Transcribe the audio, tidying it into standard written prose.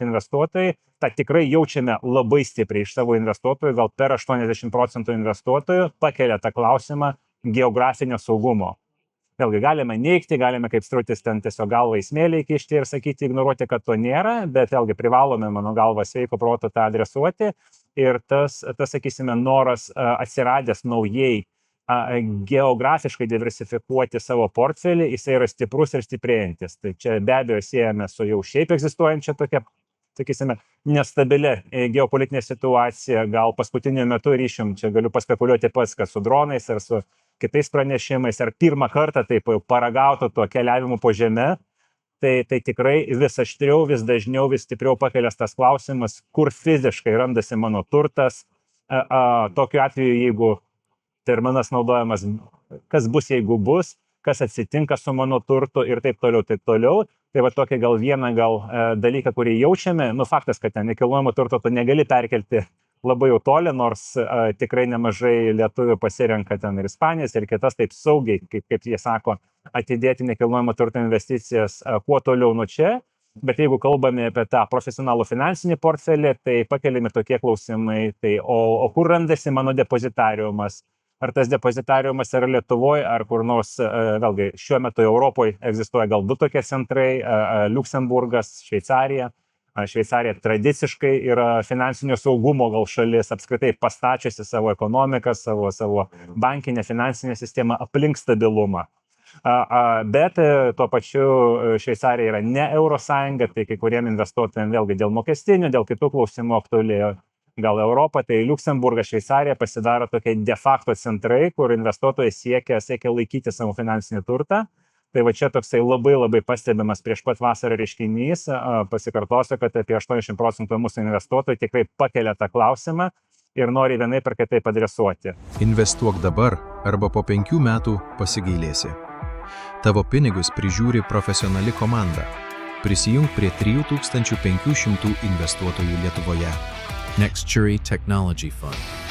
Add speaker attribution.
Speaker 1: investuotojai, tą tikrai jaučiame labai stipriai iš savo investuotojų, gal per 80% investuotojų pakelia tą klausimą geografinio saugumo. Vėlgi galime neigti, galime kaip Strutis ten tiesiog galvą į smėlį įkišti ir sakyti, ignoruoti, kad to nėra, bet vėlgi privalome, mano galva, sveiko proto tą adresuoti. Ir tas sakysime, noras atsiradęs naujai geografiškai diversifikuoti savo portfelį, jisai yra stiprus ir stiprėjantis. Tai čia be abejo siejame su jau šiaip egzistuojančia tokia, sakysime, nestabili geopolitinė situacija. Gal paskutiniu metu ryšium, čia galiu paspekuliuoti pats, kad su dronais ar su kitais pranešimais, ar pirmą kartą taip jau paragauto tuo keliavimu po žemę, tai tikrai vis aštriau, vis dažniau, vis stipriau pakelias tas klausimas, kur fiziškai randasi mano turtas. Tokiu atveju, jeigu terminas naudojamas, kas bus, jeigu bus, kas atsitinka su mano turtu ir taip toliau, taip toliau. Tai va tokia gal vieną dalyką, kurį jaučiame, faktas, kad ten nekilnojamo turto tu negali perkelti labai jau toli, nors tikrai nemažai lietuvių pasirenka ten ir Ispanijas, ir kitas taip saugiai, kaip jie sako, atidėti nekilnojamo turto investicijas kuo toliau nuo čia. Bet jeigu kalbame apie tą profesionalų finansinį portfelį, tai pakeliami tokie klausimai, tai o kur randasi mano depozitariumas? Ar tas depozitariumas yra Lietuvoje, ar kur nors, vėlgi, šiuo metu Europoje egzistuoja gal du tokie centrai, Liuksemburgas, Šveicarija. Šveicarija tradiciškai yra finansinio saugumo gal šalis, apskritai pastačiusi savo ekonomiką, savo bankinę finansinę sistemą aplink stabilumą. Bet tuo pačiu Šveicarija yra ne Eurosąjunga, tai kai kuriem investuotojams vėlgi dėl mokestinių, dėl kitų klausimų aktualėjo gal Europą, tai Liuksemburgas, Šveicarija pasidaro tokie de facto centrai, kur investuotojai siekia laikyti savo finansinį turtą. Tai va čia toksai labai pastebimas prieš pat vasarą reiškinys. Pasikartosiu, kad apie 80% mūsų investuotojų tikrai pakelia tą klausimą ir nori vienaip ar kitaip adresuoti.
Speaker 2: Investuok dabar arba po 5 metų pasigailėsi. Tavo pinigus prižiūri profesionali komanda. Prisijung prie 3500 investuotojų Lietuvoje. Nextury Technology Fund.